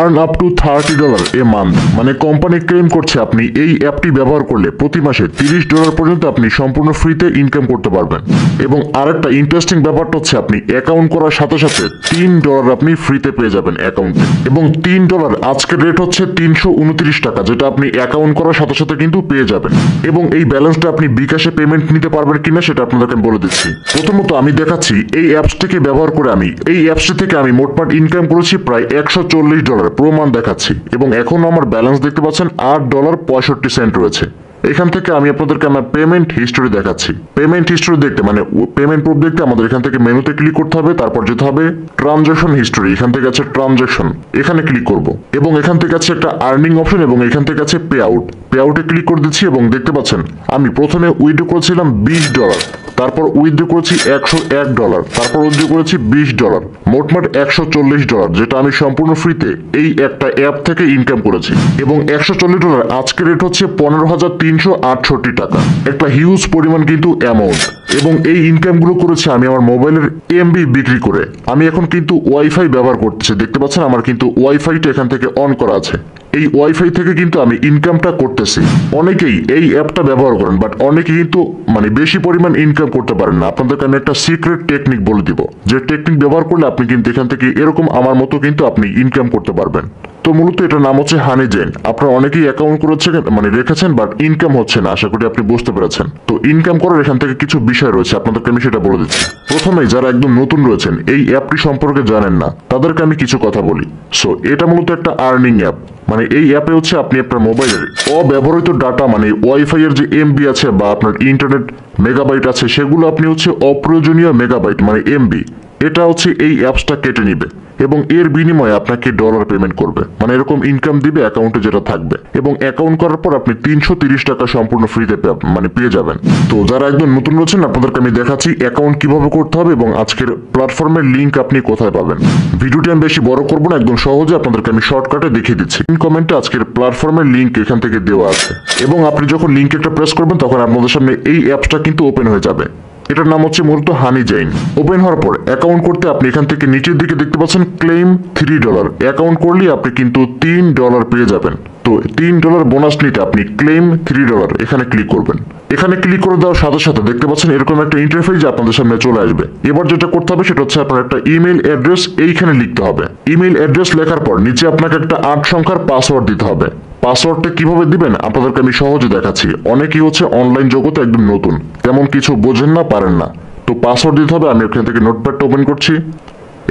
Earn up to $30 a month, মানে company claim করছে আপনি এই অ্যাপটি ব্যবহার করলে প্রতি মাসে $30 পর্যন্ত আপনি সম্পূর্ণ ফ্রিতে ইনকাম করতে পারবেন। এবং আরেকটা ইন্টারেস্টিং ব্যাপারটা হচ্ছে আপনি অ্যাকাউন্ট করার সাথে সাথে $3 আপনি ফ্রিতে পেয়ে যাবেন অ্যাকাউন্টে। এবং $3 আজকের রেট হচ্ছে 329 টাকা, যেটা আপনি অ্যাকাউন্ট করার সাথে সাথে কিন্তু পেয়ে যাবেন। এবং এই ব্যালেন্সটা আপনি বিকাশে পেমেন্ট নিতে পারবেন কিনা সেটা আপনাদেরকে বলে দিচ্ছি। প্রথমত আমি দেখাচ্ছি এই অ্যাপসটিকে ব্যবহার করে এই অ্যাপসটি থেকে আমি মোটমাট ইনকাম করেছি প্রায় $140 প্রো মান্থ দেখাচ্ছি। এবং এখন আমার ব্যালেন্স দেখতে পাচ্ছেন $8.65 রয়েছে। এখান থেকে আমি আপনাদেরকে আমার পেমেন্ট হিস্টোরি দেখাচ্ছি। পেমেন্ট হিস্টোরি দেখতে মানে পেমেন্ট প্রুফ দেখতে আমাদের এখান থেকে মেনুতে ক্লিক করতে হবে, তারপর যেতে হবে ট্রানজাকশন হিস্টোরি, এখান থেকে আছে ট্রানজাকশন, এখানে ক্লিক করব। এবং এখান থেকে আছে একটা আর্নিং অপশন এবং এখান থেকে আছে পে আউট। পে আউটে ক্লিক করে দিচ্ছি এবং দেখতে পাচ্ছেন আমি প্রথমে উইথড্র করেছিলাম $20, তারপর উইথড্র করেছি $101, তারপর উইথড্র করেছি $20, মোটমাট $140, যেটা আমি সম্পূর্ণ ফ্রিতে এই একটা অ্যাপ থেকে ইনকাম করেছি। এবং $140 আজকের রেট হচ্ছে 15,368 টাকা, একটা হিউজ পরিমাণ কিন্তু অ্যামাউন্ট। এবং এই ইনকামগুলো করেছি আমি আমার মোবাইলের এমবি বিক্রি করে। আমি এখন কিন্তু ওয়াইফাই ব্যবহার করতেছি, দেখতে পাচ্ছেন আমার কিন্তু ওয়াইফাইটা এখান থেকে অন করা আছে। এই ওয়াইফাই থেকে কিন্তু আমি ইনকামটা করতেছি। অনেকেই এই অ্যাপটা ব্যবহার করেন, বাট অনেকে কিন্তু মানে বেশি পরিমাণ ইনকাম করতে পারেন না। আপনাদেরকে আমি একটা সিক্রেট টেকনিক বলে দিব, যে টেকনিক ব্যবহার করলে আপনি কিন্তু এখান থেকে এরকম আমার মতো কিন্তু আপনি ইনকাম করতে পারবেন। তো মূলত এটার নাম হচ্ছে হানিজেন। আপনারা অনেকেই অ্যাকাউন্ট করেছেন মানে রেখেছেন, বাট ইনকাম হচ্ছে না। আশা করি আপনি বুঝতে পেরেছেন। তো ইনকাম করার এখান থেকে কিছু বিষয় রয়েছে, আপনাদেরকে আমি সেটা বলে দিচ্ছি। প্রথমেই যারা একদম নতুন রয়েছেন, এই অ্যাপটি সম্পর্কে জানেন না, তাদেরকে আমি কিছু কথা বলি। সো এটা মূলত একটা আর্নিং অ্যাপ। মানে এই অ্যাপে হচ্ছে আপনি আপনার মোবাইলের অব্যবহৃত ডাটা মানে ওয়াইফাই এর যে এমবি আছে বা আপনার ইন্টারনেট মেগাবাইট আছে, সেগুলো আপনি হচ্ছে অপ্রয়োজনীয় মেগাবাইট মানে এমবি, এটা হচ্ছে এই অ্যাপসটা কেটে নিবে এবং এর বিনিময়ে আপনাকে ডলার পেমেন্ট করবে। মানে এরকম ইনকাম দিবে অ্যাকাউন্টে যেটা থাকবে। এবং অ্যাকাউন্ট করার পর আপনি 330 টাকা সম্পূর্ণ ফ্রিতে মানে পেয়ে যাবেন। তো যারা একদম নতুন রয়েছেন আপনাদেরকে আমি দেখাচ্ছি অ্যাকাউন্ট কিভাবে করতে হবে এবং আজকের প্ল্যাটফর্মের লিঙ্ক আপনি কোথায় পাবেন। ভিডিওটি আমি বেশি বড় করবো না, একদম সহজে আপনাদেরকে আমি শর্টকাটে দেখিয়ে দিচ্ছি। কমেন্টে আজকের প্ল্যাটফর্মের লিঙ্ক এখান থেকে দেওয়া আছে এবং আপনি যখন লিঙ্ক একটা প্রেস করবেন তখন আপনাদের সামনে এই অ্যাপসটা কিন্তু ওপেন হয়ে যাবে। এটার নাম হচ্ছে মূলত হানিজেন। ওপেন হওয়ার পর অ্যাকাউন্ট করতে আপনি এখান থেকে নিচের দিকে দেখতে পাচ্ছেন ক্লেম $3। অ্যাকাউন্ট করলে আপনি কিন্তু $3 পেয়ে যাবেন। তো $3 বোনাস নিতে আপনি ক্লেম $3 এখানে ক্লিক করবেন। এখানে ক্লিক করে দেওয়ার সাথে সাথে দেখতে পাচ্ছেন এরকম একটা ইন্টারফেস আপনাদের সামনে চলে আসবে। এবার যেটা করতে হবে সেটা হচ্ছে আপনার একটা ইমেল অ্যাড্রেস এইখানে লিখতে হবে। ইমেল অ্যাড্রেস লেখার পর নিচে আপনাকে একটা 8 সংখ্যার পাসওয়ার্ড দিতে হবে। পাসওয়ার্ডটা কিভাবে দিবেন আপনাদেরকে আমি সহজে দেখাচ্ছি। অনেকেই হচ্ছে অনলাইন জগতে একদম নতুন, তেমন কিছু বোঝেন না, পারেন না। তো পাসওয়ার্ড দিতে হবে। আমি এখান থেকে নোটপ্যাডটা ওপেন করছি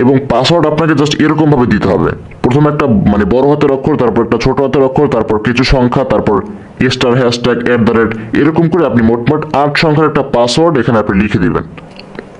এবং পাসওয়ার্ড আপনাকে জাস্ট এরকম ভাবে দিতে হবে। প্রথমে একটা মানে বড় হাতের অক্ষর, তারপর একটা ছোট হাতের অক্ষর, তারপর কিছু সংখ্যা, তারপর স্টার হ্যাশট্যাগ @ এরকম করে আপনি মোটমাট 8 সংখ্যার একটা পাসওয়ার্ড এখানে আপনি লিখে দিবেন।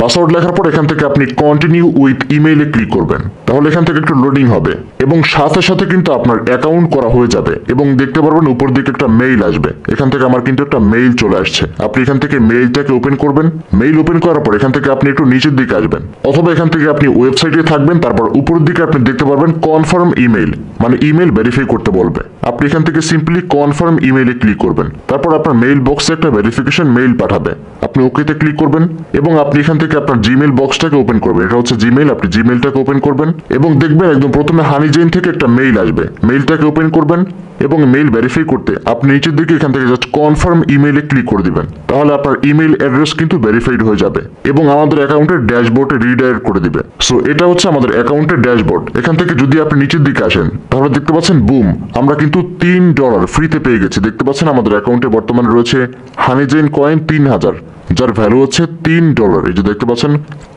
পাসওয়ার্ড লেখার পর এখান থেকে আপনি কন্টিনিউ উইথ ইমেইলে ক্লিক করবেন। তাহলে এখান থেকে একটু লোডিং হবে এবং সাথে সাথে কিন্তু আপনার অ্যাকাউন্ট করা হয়ে যাবে এবং দেখতে পারবেন উপর দিকে একটা মেইল আসবে। এখান থেকে আমার কিন্তু একটা মেইল চলে আসছে। আপনি এখান থেকে মেইলটাকে ওপেন করবেন। মেইল ওপেন করার পর এখান থেকে আপনি একটু নিচের দিকে আসবেন, অথবা এখান থেকে আপনি ওয়েবসাইটে থাকবেন, তারপর উপরের দিকে আপনি দেখতে পারবেন কনফার্ম ইমেইল, মানে ইমেইল ভেরিফাই করতে বলবে। আপনি এখান থেকে সিম্পলি কনফার্ম ইমেইলে ক্লিক করবেন। তারপর আপনার মেইল বক্সে একটা ভেরিফিকেশন মেইল পাঠাবে, আপনি ওকেতে ক্লিক করবেন এবং আপনি এখান থেকে আপনার জিমেইল বক্সটাকে ওপেন করবেন। এটা হচ্ছে জিমেইল, আপনি জিমেইলটাকে ওপেন করবেন এবং দেখবেন একদম প্রথমে হানিজেন থেকে একটা মেইল আসবে। মেইলটাকে ওপেন করবেন এবং মেইল ভেরিফাই করতে আপনি নিচের দিকে এখান থেকে জাস্ট কনফার্ম ইমেইলে ক্লিক করে দিবেন। তাহলে আপনার ইমেইল অ্যাড্রেস কিন্তু ভেরিফাইড হয়ে যাবে এবং আমাদের অ্যাকাউন্টের ড্যাশবোর্ডে রিডাইরেক্ট করে দিবে। সো এটা হচ্ছে আমাদের অ্যাকাউন্টের ড্যাশবোর্ড। এখান থেকে যদি আপনি নিচের দিকে আসেন তাহলে দেখতে পাচ্ছেন বুম, আমরা কিন্তু $3 ফ্রিতে পেয়ে গেছি। দেখতে পাচ্ছেন আমাদের অ্যাকাউন্টে বর্তমানে রয়েছে হানিজেন কয়েন 3000, যার ভ্যালু হচ্ছে $3। এই যে দেখতে পাচ্ছেন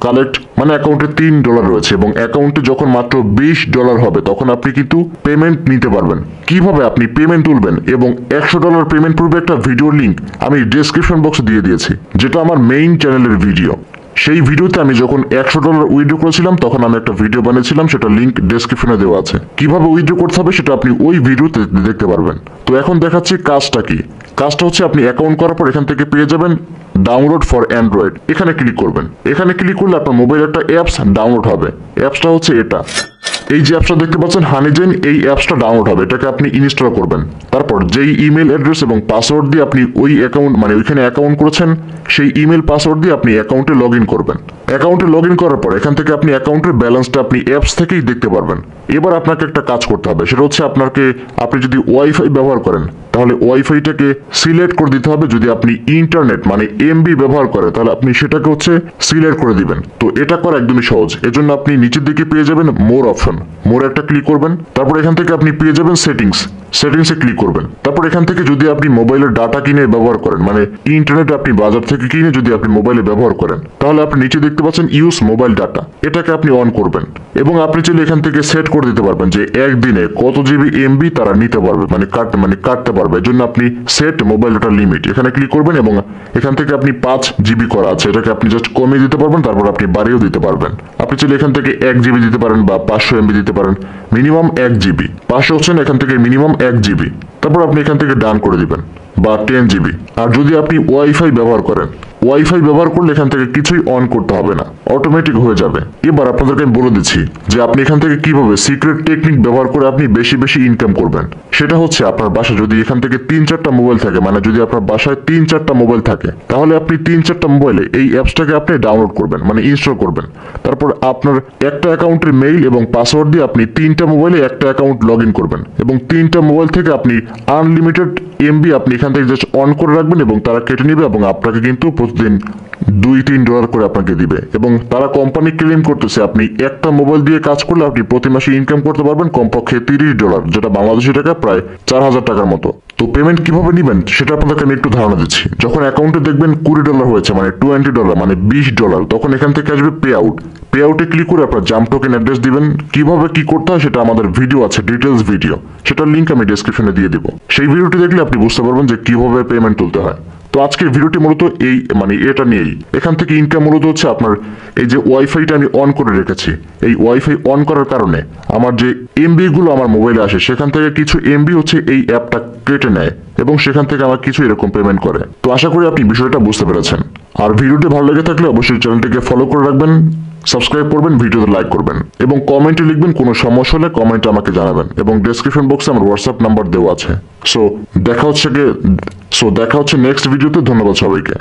কালেক্ট মানে অ্যাকাউন্টে $3 রয়েছে এবং অ্যাকাউন্টে যখন মাত্র $20 হবে তখন আপনি কিন্তু পেমেন্ট নিতে পারবেন। কিভাবে আপনি পেমেন্ট তুলবেন এবং $100 পেমেন্ট পূর্বে একটা ভিডিও লিঙ্ক আমি ডেসক্রিপশন বক্সে দিয়ে দিয়েছি, যেটা আমার মেইন চ্যানেলের ভিডিও। সেই ভিডিওতে আমি যখন $100 উইথড্র করেছিলাম তখন আমি একটা ভিডিও বানিয়েছিলাম, সেটা লিঙ্ক ডেসক্রিপশনে দেওয়া আছে। কিভাবে উইথড্র করতে হবে সেটা আপনি ওই ভিডিওতে দেখতে পারবেন। তো এখন দেখাচ্ছি কাজটা কি। কাজটা হচ্ছে আপনি অ্যাকাউন্ট করার পর এখান থেকে পেয়ে যাবেন ডাউনলোড ফর অ্যান্ড্রয়েড, এখানে ক্লিক করবেন। এখানে ক্লিক করলে আপনার মোবাইলে একটা অ্যাপস ডাউনলোড হবে। অ্যাপসটা হচ্ছে এটা। এই যে অ্যাপসটা দেখতে পাচ্ছেন হানিজেন, এই অ্যাপসটা ডাউনলোড হবে, এটাকে আপনি ইনস্টল করবেন। তারপর যেই ইমেল অ্যাড্রেস এবং পাসওয়ার্ড দিয়ে আপনি ওই অ্যাকাউন্ট মানে ওইখানে অ্যাকাউন্ট করেছেন, সেই ইমেল পাসওয়ার্ড দিয়ে আপনি অ্যাকাউন্টে লগ ইন করবেন। অ্যাকাউন্টে লগ ইন করার পর এখান থেকে আপনি অ্যাকাউন্টের ব্যালেন্সটা আপনি অ্যাপস থেকেই দেখতে পারবেন। এবার আপনাকে একটা কাজ করতে হবে, সেটা হচ্ছে আপনি যদি ওয়াইফাই ব্যবহার করেন তাহলে ওয়াইফাইটাকে সিলেক্ট করে দিতে হবে। যদি আপনি ইন্টারনেট মানে এমবি ব্যবহার করেন তাহলে আপনি সেটাকে হচ্ছে সিলেক্ট করে দিবেন। তো এটা করা একদমই সহজ। এজন্য আপনি নিচের দিকে পেয়ে যাবেন মোর অপশন, মোর একটা ক্লিক করবেন। তারপর এখান থেকে আপনি পেয়ে যাবেন সেটিংসে ক্লিক করবেন। তারপর এখান থেকে যদি আপনি মোবাইলের ডাটা কিনে ব্যবহার করেন মানে ইন্টারনেট আপনি বাজার থেকে কিনে যদি আপনি মোবাইলে ব্যবহার করেন তাহলে আপনি নিচে দেখতে পাচ্ছেন ইউজ মোবাইল ডাটা, এটাকে আপনি অন করবেন এবং আপনি চাইলে এখান থেকে সেট করে দিতে পারবেন যে একদিনে কত জিবি এমবি তারা নিতে পারবে মানে কাটতে পারবে। এর জন্য আপনি সেট মোবাইল ডাটা লিমিট এখানে ক্লিক করবেন এবং এখান থেকে আপনি 5 জিবি করা আছে, এটাকে আপনি জাস্ট কমিয়ে দিতে পারবেন, তারপর আপনি বাড়িয়েও দিতে পারবেন। আপনি চাইলে এখান থেকে 1 জিবি দিতে পারেন বা 500 এমবি দিতে পারেন, মিনিমাম 1 জিবি। 500 হচ্ছেন এখান থেকে মিনিমাম 1 জিবি। তারপর আপনি এখান থেকে ডান করে দিবেন বা 10 জিবি। আর যদি আপনি ওয়াইফাই ব্যবহার করেন, ওয়াইফাই ব্যবহার করলে এখান থেকে কিছুই অন করতে হবে না, অটোমেটিক হয়ে যাবে। এবার আপনাদেরকে আমি বলে দিচ্ছি যে আপনি এখান থেকে কিভাবে সিক্রেট টেকনিক ব্যবহার করে আপনি বেশি বেশি ইনকাম করবেন। সেটা হচ্ছে আপনার বাসায় যদি এখান থেকে 3-4টা মোবাইল থাকে, মানে যদি আপনার বাসায় 3-4টা মোবাইল থাকে তাহলে আপনি 3-4টা মোবাইলে এই অ্যাপসটাকে আপনি ডাউনলোড করবেন মানে ইনস্টল করবেন। তারপর আপনার একটা অ্যাকাউন্টের মেইল এবং পাসওয়ার্ড দিয়ে আপনি 3টা মোবাইলে একটা অ্যাকাউন্ট লগ ইন করবেন এবং 3টা মোবাইল থেকে আপনি আনলিমিটেড এমবি আপনি এখান থেকে জাস্ট অন করে রাখবেন এবং তারা কেটে নেবে এবং আপনাকে কিন্তু প্রতিদিন $2-3 করে আপনাকে দিবে। এবং তারা কোম্পানি ক্লেম করতেছে আপনি একটা মোবাইল দিয়ে কাজ করলে আপনি প্রতি মাসে ইনকাম করতে পারবেন কমপক্ষে $30, যেটা বাংলাদেশি টাকা প্রায় 4000 টাকার মতো। তো পেমেন্ট কিভাবে নেবেন সেটা আপনাদেরকে আমি একটু ধারণা দিচ্ছি। যখন অ্যাকাউন্টে দেখবেন $20 হয়েছে মানে $20 মানে $20, তখন এখান থেকে আসবে পে আউটে ক্লিক করে আপনার জাম্প টোকেন অ্যাড্রেস দিবেন। কিভাবে কি করতে হয় সেটা আমাদের ভিডিও আছে, ডিটেলস ভিডিও, সেটার লিঙ্ক আমি ডেসক্রিপশনে দিয়ে দিব। সেই ভিডিওটি দেখলে আপনি বুঝতে পারবেন যে কিভাবে পেমেন্ট তুলতে হয়। তো আজকের ভিডিওটি মূলত এই মানে এটা নিয়েই। এখান থেকে ইনকাম মূলত হচ্ছে আপনার এই যে ওয়াইফাইটা আমি অন করে রেখেছি, এই ওয়াইফাই অন করার কারণে আমার যে এমবি গুলো আমার মোবাইলে আসে সেখান থেকে কিছু এমবি হচ্ছে এই অ্যাপটা কেটে নেয় এবং সেখান থেকে আমার কিছু এরকম পেমেন্ট করে। তো আশা করি আপনি বিষয়টা বুঝতে পেরেছেন। আর ভিডিওটি ভালো লেগে থাকলে অবশ্যই চ্যানেলটিকে ফলো করে রাখবেন, সাবস্ক্রাইব করবেন, ভিডিওতে লাইক করবেন এবং কমেন্টে লিখবেন কোনো সমস্যা হলে কমেন্টে আমাকে জানাবেন এবং ডেসক্রিপশন বক্সে আমার হোয়াটসঅ্যাপ নাম্বার দেওয়া আছে। সো দেখা হচ্ছে নেক্সট ভিডিওতে। ধন্যবাদ সবাইকে।